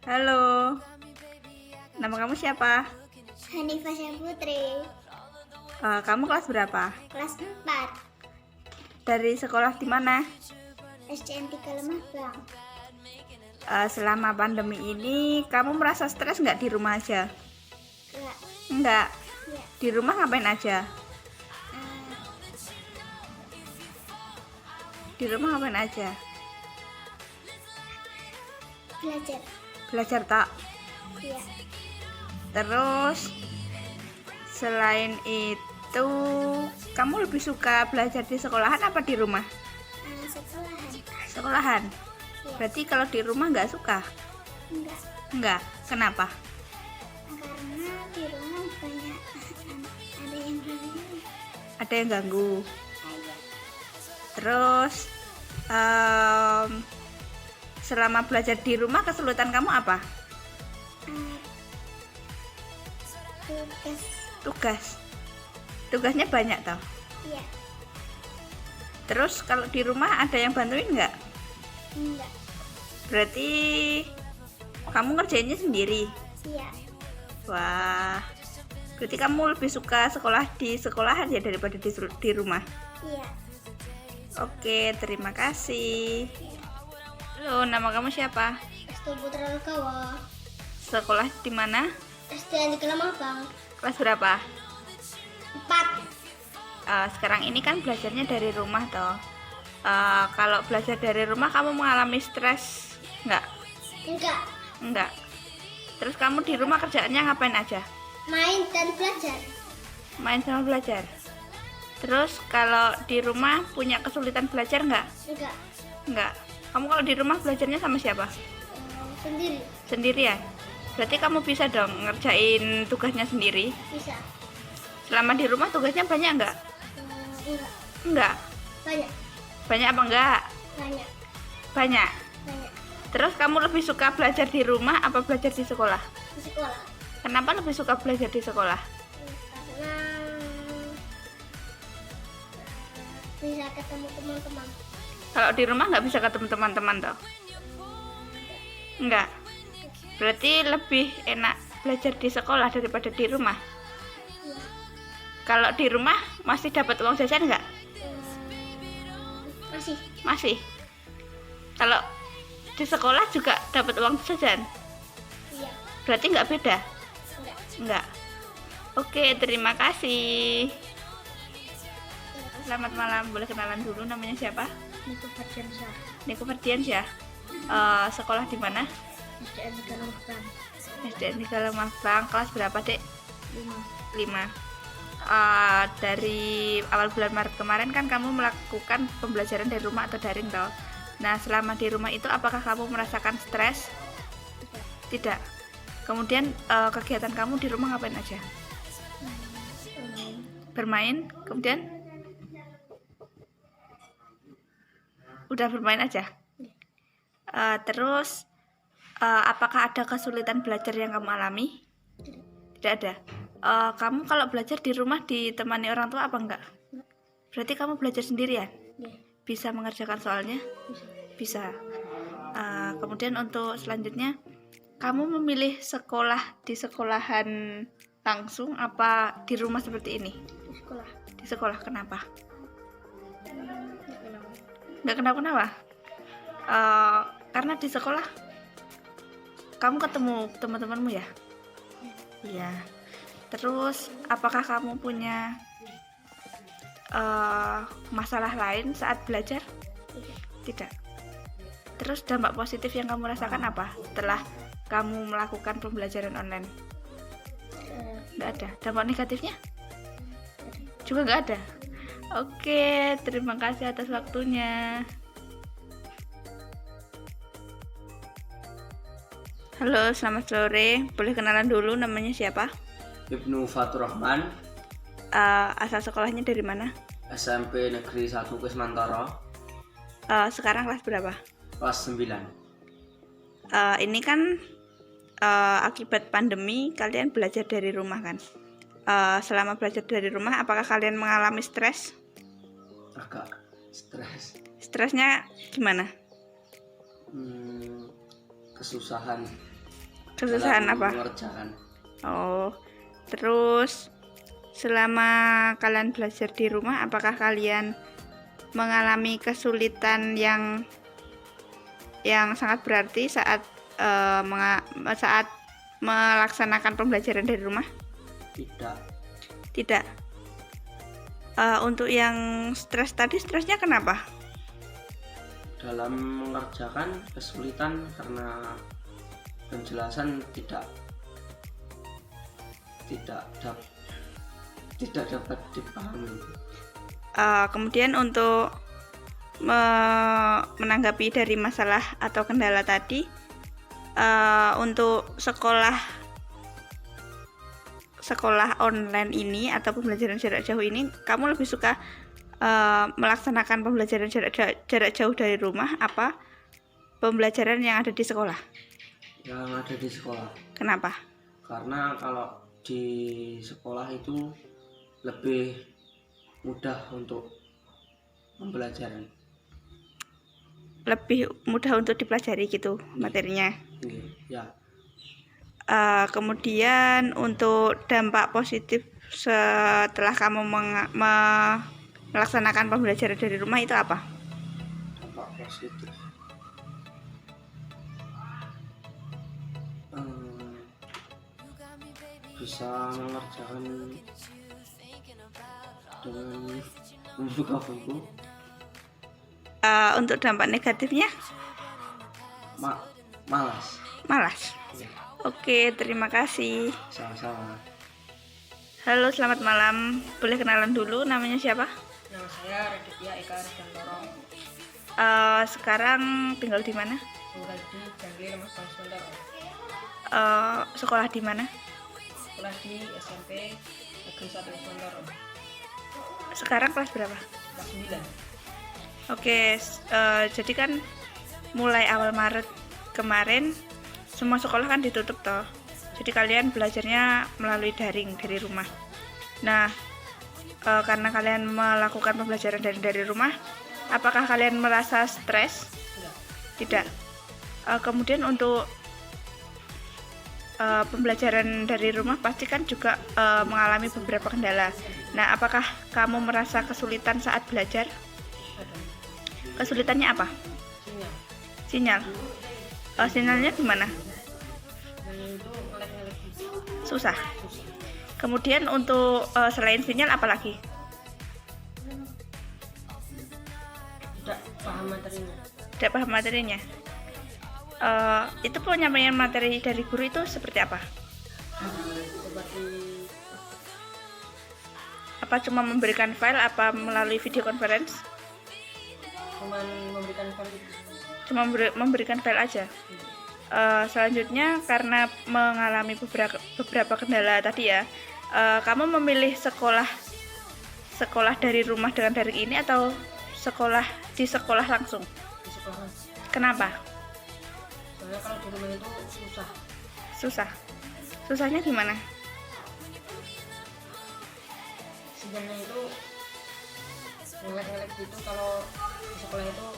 Halo, nama kamu siapa? Hanifah Syahputri, Kamu kelas berapa? kelas 4, Dari sekolah di mana? SDN 3 Lemah. Selama pandemi ini, kamu merasa stres nggak di rumah aja? Enggak, Nggak. ya. Di rumah ngapain aja? eh, Di rumah ngapain aja? Belajar, Belajar tak? ya. Terus, selain itu, kamu lebih suka belajar di sekolahan apa di rumah? Sekolahan, Sekolahan. ya. Berarti kalau di rumah nggak suka? Enggak, Nggak. Kenapa? karena di rumah banyak ada yang ganggu. Ada yang ganggu. Ayo, Terus selama belajar di rumah kesulitan kamu apa? tugas, Tugasnya banyak tau. ya. Terus kalau di rumah ada yang bantuin nggak? Enggak, Berarti kamu ngerjainnya sendiri. ya. Wah, berarti kamu lebih suka sekolah di sekolahan ya daripada di rumah. Iya, Oke, terima kasih. Halo, nama kamu siapa? Restu Putra Legawa, Sekolah di mana? SDN 3 Lemah. Kelas berapa? 4, Sekarang ini kan belajarnya dari rumah toh. Kalau belajar dari rumah kamu mengalami stres nggak? enggak, Enggak. Terus kamu di rumah kerjaannya ngapain aja? main dan belajar. Main sama belajar. Terus kalau di rumah punya kesulitan belajar nggak? Enggak, Enggak. Kamu kalau di rumah belajarnya sama siapa? sendiri, Sendirian. Berarti kamu bisa dong ngerjain tugasnya sendiri. bisa. Selama di rumah tugasnya banyak nggak? Enggak, Enggak. banyak, Banyak apa enggak? banyak, Banyak. banyak. Terus kamu lebih suka belajar di rumah apa belajar di sekolah? Di sekolah, Kenapa lebih suka belajar di sekolah? karena bisa ketemu teman-teman. Kalau di rumah nggak bisa ketemu teman-teman toh? Enggak. Berarti lebih enak belajar di sekolah daripada di rumah. Iya. Kalau di rumah masih dapat uang jajan nggak? Masih, Masih. Kalau di sekolah juga dapat uang jajan. iya, Berarti nggak beda? enggak. Enggak. Oke, terima kasih. Selamat malam. Boleh kenalan dulu namanya siapa? Niku Fardiansyah, Niko Ferdiansyah. Sekolah di mana? SDN 3 Lemah. SDN 3 Lemah. Kelas berapa, Dek? 5. 5. Dari awal bulan Maret kemarin kan kamu melakukan pembelajaran dari rumah atau daring toh. Nah, selama di rumah itu apakah kamu merasakan stres? Tidak. Kemudian kegiatan kamu di rumah ngapain aja? Bermain, kemudian udah bermain aja. Terus apakah ada kesulitan belajar yang kamu alami? Tidak ada. Kamu kalau belajar di rumah ditemani orang tua apa enggak? Berarti kamu belajar sendirian? Iya, Bisa mengerjakan soalnya? bisa. Bisa. Kemudian untuk selanjutnya, kamu memilih sekolah di sekolahan langsung apa di rumah seperti ini? Di sekolah, Di sekolah, kenapa? enggak kenapa. Nggak kenapa-kenapa? Karena di sekolah kamu ketemu teman-temanmu ya? Iya. Terus apakah kamu punya masalah lain saat belajar? Tidak. Terus dampak positif yang kamu rasakan apa setelah kamu melakukan pembelajaran online? Nggak ada. Dampak negatifnya? Juga nggak ada. Oke, terima kasih atas waktunya. Halo, selamat sore. Boleh kenalan dulu namanya siapa? Ibnu Fatur Rahman, Asal sekolahnya dari mana? SMP Negeri 1 Kesmantoro, Sekarang kelas berapa? kelas 9. Ini kan akibat pandemi kalian belajar dari rumah kan? Selama belajar dari rumah apakah kalian mengalami stres? Agak stres, Stresnya gimana? kesusahan Kesusahan dalam apa? mengerjakan. Oh, terus selama kalian belajar di rumah, apakah kalian mengalami kesulitan yang sangat berarti saat saat melaksanakan pembelajaran dari rumah? Tidak. Tidak. Untuk yang stres tadi, stresnya kenapa? Dalam mengerjakan kesulitan karena penjelasan tidak dapat dipahami. Kemudian untuk menanggapi dari masalah atau kendala tadi, untuk sekolah online ini atau pembelajaran jarak jauh ini, kamu lebih suka melaksanakan pembelajaran jarak jauh dari rumah apa pembelajaran yang ada di sekolah? Yang ada di sekolah. Kenapa? Karena kalau di sekolah itu lebih mudah untuk pembelajaran. Lebih mudah untuk dipelajari gitu materinya. Ya. Kemudian untuk dampak positif setelah kamu melaksanakan pembelajaran dari rumah itu apa? Dampak positif. Bisa mengerjakan dengan membuka buku. Untuk dampak negatifnya? Malas. Ya. Oke, terima kasih. Sama-sama. Halo, selamat malam. Boleh kenalan dulu, namanya siapa? Nama saya Raditya Eka Ardantoro, Sekarang tinggal di mana? tinggal di Jangkli Lemas Bang Sementara. Sekolah di mana? Sekolah di SMP Negeri 1 Sementara, Sekarang kelas berapa? kelas 9. Oke, jadi kan mulai awal Maret kemarin semua sekolah kan ditutup toh. Jadi kalian belajarnya melalui daring dari rumah. Nah, karena kalian melakukan pembelajaran dari rumah, apakah kalian merasa stres? Tidak. Kemudian untuk pembelajaran dari rumah pasti kan juga mengalami beberapa kendala. Nah, apakah kamu merasa kesulitan saat belajar? Kesulitannya apa? Sinyal. Sinyalnya gimana? Dan itu ngelek-ngelek gitu. Susah. Kemudian untuk selain sinyal apa lagi? Tidak paham materinya. Tidak paham materinya. Itu penyampaian materi dari guru itu seperti apa? Seperti Apa cuma memberikan file apa melalui video conference? cuman memberikan file. Cuma memberikan file aja. Selanjutnya karena mengalami beberapa kendala tadi ya, kamu memilih sekolah dari rumah dengan daring ini atau di sekolah langsung? Di sekolah. Kenapa? Soalnya kalau di rumah itu susah. Susahnya gimana? Sinyalnya itu ngelek-ngelek gitu. Kalau di sekolah itu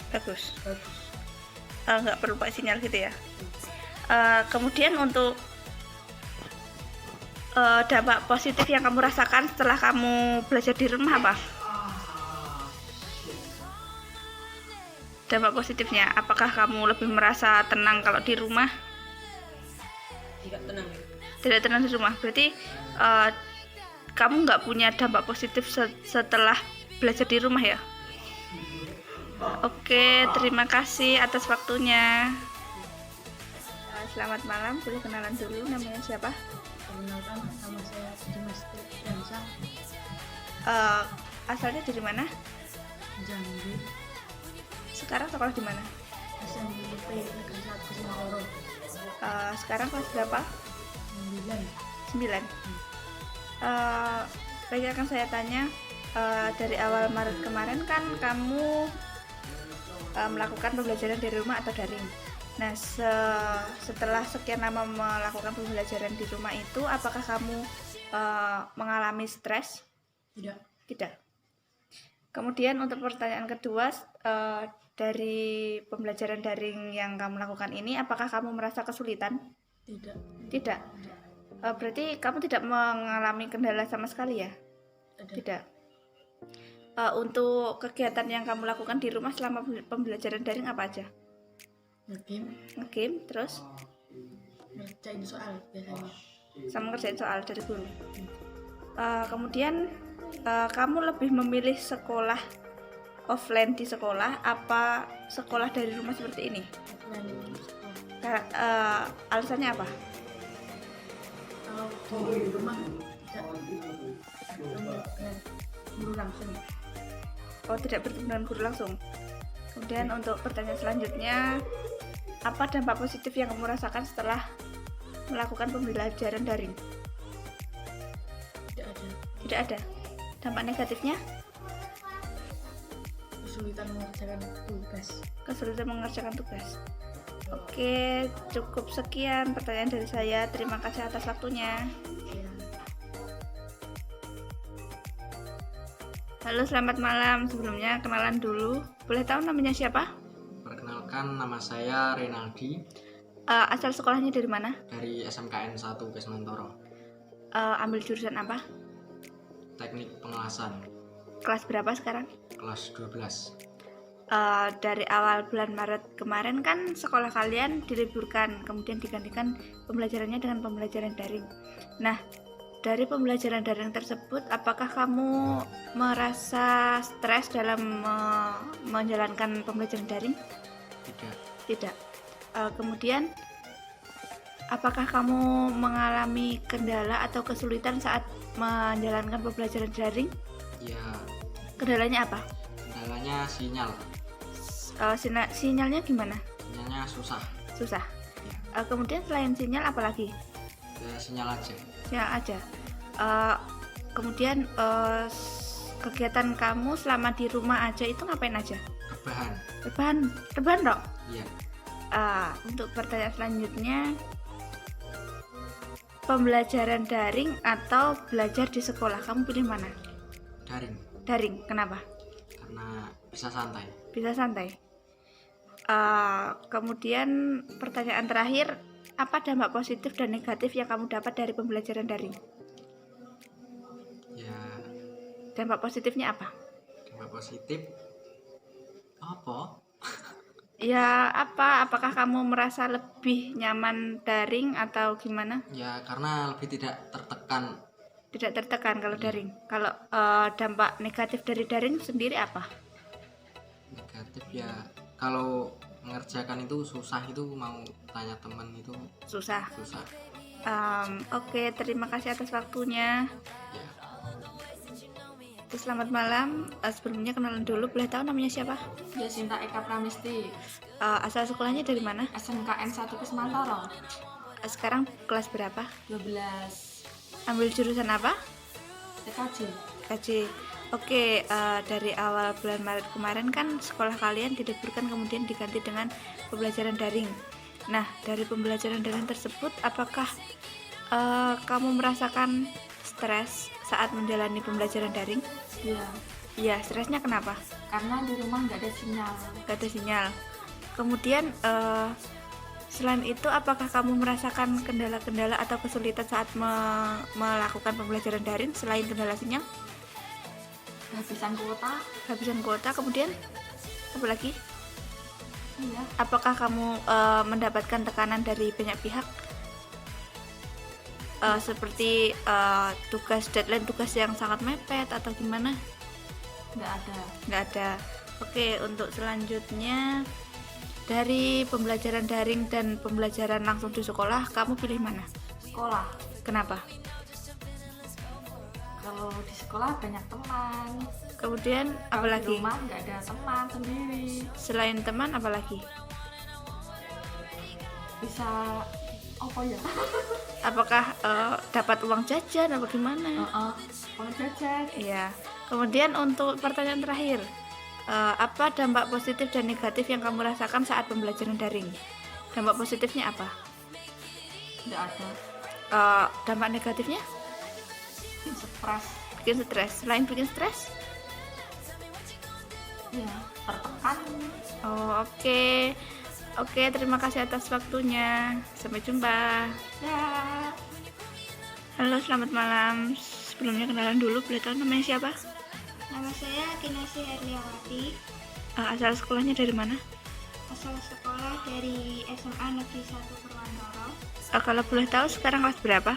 Bagus. bagus. Nggak perlu pakai sinyal gitu ya. Kemudian untuk dampak positif yang kamu rasakan setelah kamu belajar di rumah apa? Dampak positifnya, apakah kamu lebih merasa tenang kalau di rumah? Tidak tenang. Tidak tenang di rumah, berarti kamu nggak punya dampak positif setelah belajar di rumah ya? Oke, terima kasih atas waktunya. Selamat malam, boleh kenalan dulu, namanya siapa? Perkenalkan, nama saya Dimas Triansa, Asalnya dari mana? Jambi, Sekarang sekolah di mana? SMP Negeri 1 Semarang. Sekarang kelas berapa? 9. Lagi akan saya tanya, dari awal Maret kemarin kan kamu melakukan pembelajaran dari rumah atau daring. Nah, setelah sekian lama melakukan pembelajaran di rumah itu, apakah kamu mengalami stres? Tidak. Tidak. Kemudian untuk pertanyaan kedua, dari pembelajaran daring yang kamu lakukan ini, apakah kamu merasa kesulitan? Tidak. Tidak. Berarti kamu tidak mengalami kendala sama sekali ya? Ada. Tidak. Untuk kegiatan yang kamu lakukan di rumah selama pembelajaran daring apa aja? Nge-game, Nge-game, terus ngerjain soal biasanya. sama ngerjain soal dari guru. Kemudian kamu lebih memilih sekolah offline di sekolah apa sekolah dari rumah seperti ini? Offline sekolah. Alasannya apa? Kalau di rumah tidak dengan guru langsung. Tidak bertemu dengan guru langsung. Kemudian untuk pertanyaan selanjutnya, apa dampak positif yang kamu rasakan setelah melakukan pembelajaran daring? Tidak ada. Tidak ada. Dampak negatifnya? Kesulitan mengerjakan tugas. Kesulitan mengerjakan tugas. Oke, cukup sekian pertanyaan dari saya. Terima kasih atas waktunya. Ya. Halo, selamat malam. Sebelumnya kenalan dulu. Boleh tahu namanya siapa? Perkenalkan, nama saya Renaldi Asal sekolahnya dari mana? dari SMKN 1 Kesmantoro, Ambil jurusan apa? Teknik Pengelasan, Kelas berapa sekarang? kelas 12. Dari awal bulan Maret kemarin kan sekolah kalian diliburkan, kemudian digantikan pembelajarannya dengan pembelajaran daring. Nah, dari pembelajaran daring tersebut, apakah kamu merasa stres dalam menjalankan pembelajaran daring? Tidak. Tidak. Kemudian, apakah kamu mengalami kendala atau kesulitan saat menjalankan pembelajaran daring? Ya, Kendalanya apa? kendalanya sinyal. Sinyalnya gimana? Sinyalnya susah. Susah. Kemudian selain sinyal apa lagi? Ya, sinyal aja. Sinyal aja. Kemudian kegiatan kamu selama di rumah aja itu ngapain aja? Rebahan. Rebahan dok. Iya. Untuk pertanyaan selanjutnya, pembelajaran daring atau belajar di sekolah, kamu pilih mana? Daring. Daring. Kenapa? Karena bisa santai. Bisa santai. Kemudian pertanyaan terakhir, apa dampak positif dan negatif yang kamu dapat dari pembelajaran daring? Ya, Dampak positifnya apa? dampak positif apa? Ya apa? Apakah kamu merasa lebih nyaman daring atau gimana? Ya, karena lebih tidak tertekan. Tidak tertekan kalau daring. Kalau dampak negatif dari daring sendiri apa? Negatif ya, kalau mengerjakan itu susah, itu mau tanya teman itu Susah. susah. Oke, terima kasih atas waktunya. Ya, Selamat malam. Sebelumnya kenalan dulu, boleh tahu namanya siapa? Yasinta Eka Pramesti, Asal sekolahnya dari mana? SMKN 1 Kesmantoro, Sekarang kelas berapa? 12 Ambil jurusan apa? TKJ. KJ. Oke, dari awal bulan Maret kemarin kan sekolah kalian diliburkan kemudian diganti dengan pembelajaran daring. Nah, dari pembelajaran daring tersebut, apakah kamu merasakan stres saat menjalani pembelajaran daring? Iya, Iya, stresnya kenapa? karena di rumah nggak ada sinyal. Gak ada sinyal. Kemudian selain itu, apakah kamu merasakan kendala-kendala atau kesulitan saat melakukan pembelajaran daring selain kendala sinyal? Kehabisan kuota. Kehabisan kuota, kemudian apa lagi? Iya, Apakah kamu mendapatkan tekanan dari banyak pihak? Seperti deadline tugas yang sangat mepet atau gimana? nggak ada. Nggak ada. Oke, untuk selanjutnya, dari pembelajaran daring dan pembelajaran langsung di sekolah, kamu pilih mana? Sekolah. Kenapa? Kalau di sekolah banyak teman. Kemudian apa Kalau di lagi? rumah nggak ada teman sendiri. Selain teman apa lagi? Bisa apa ya? Apakah dapat uang jajan atau gimana? Uang jajan. Iya. Kemudian untuk pertanyaan terakhir, apa dampak positif dan negatif yang kamu rasakan saat pembelajaran daring? Dampak positifnya apa? Nggak ada. Dampak negatifnya? Stres. Bikin stres. Selain bikin stres, Ya, tertekan. Oh, oke. Oke, terima kasih atas waktunya. Sampai jumpa. Ya, Halo, selamat malam. Sebelumnya kenalan dulu, boleh tahu namanya siapa? nama saya Kinasi Herliawati, Asal sekolahnya dari mana? asal sekolah dari SMA Negeri 1 Purwantoro. Kalau boleh tahu sekarang kelas berapa?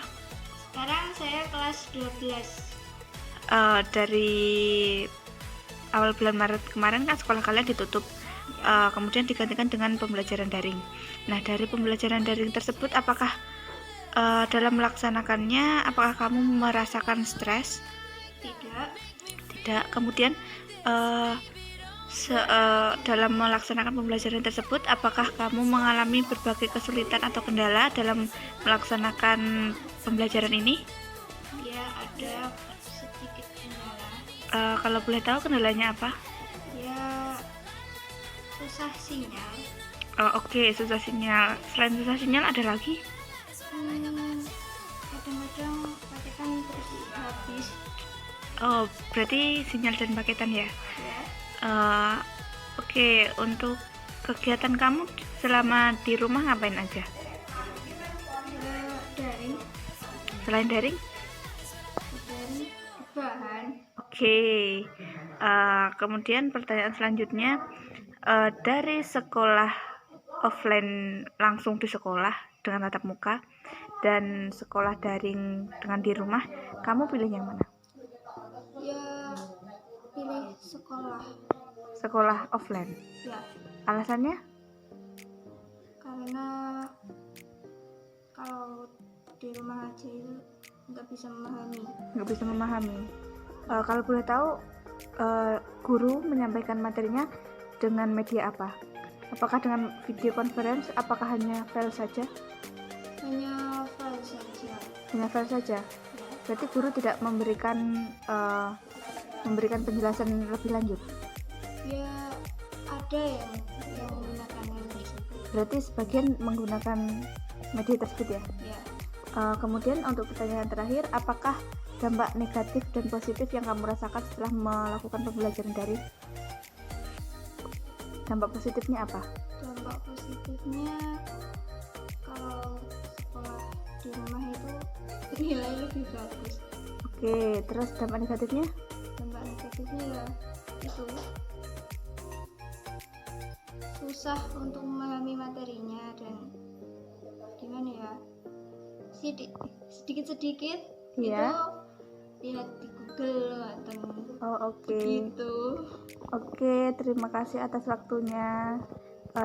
Sekarang saya kelas 12. Dari awal bulan Maret kemarin kan sekolah kalian ditutup, kemudian digantikan dengan pembelajaran daring. Nah, dari pembelajaran daring tersebut, apakah dalam melaksanakannya, apakah kamu merasakan stres? Tidak. Tidak. Kemudian dalam melaksanakan pembelajaran tersebut, apakah kamu mengalami berbagai kesulitan atau kendala dalam melaksanakan pembelajaran ini? Ya, ada sedikit kendala. Kalau boleh tahu kendalanya apa? Ya, susah sinyal. Oke, susah sinyal. Selain susah sinyal ada lagi? Kadang-kadang paketan terus habis. Oh, berarti sinyal dan paketan ya? Ya, Oke, untuk kegiatan kamu selama di rumah ngapain aja? daring Selain daring? bahan. Oke, kemudian pertanyaan selanjutnya, dari sekolah offline langsung di sekolah dengan tatap muka dan sekolah daring dengan di rumah, kamu pilih yang mana? Ya, pilih sekolah. Sekolah offline. Ya, Alasannya? karena kalau di rumah aja itu nggak bisa memahami. Nggak bisa memahami. Kalau boleh tahu, guru menyampaikan materinya dengan media apa? Apakah dengan video conference? Apakah hanya file saja? Hanya file saja. Hanya file saja. Ya, Berarti guru tidak memberikan penjelasan lebih lanjut. ya ada yang menggunakan hal tersebut. Berarti sebagian menggunakan media tersebut ya. Ya, Kemudian untuk pertanyaan terakhir, apakah dampak negatif dan positif yang kamu rasakan setelah melakukan pembelajaran daring? Dampak positifnya apa? dampak positifnya kalau sekolah di rumah itu nilai lebih bagus. Oke, terus dampak negatifnya? Dampak negatifnya ya itu susah untuk memahami materinya dan gimana ya, sedikit-sedikit Iya. itu lihat di Google atau Oh, oke. gitu. Oke, terima kasih atas waktunya.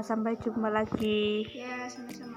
Sampai jumpa lagi. Ya, sama-sama.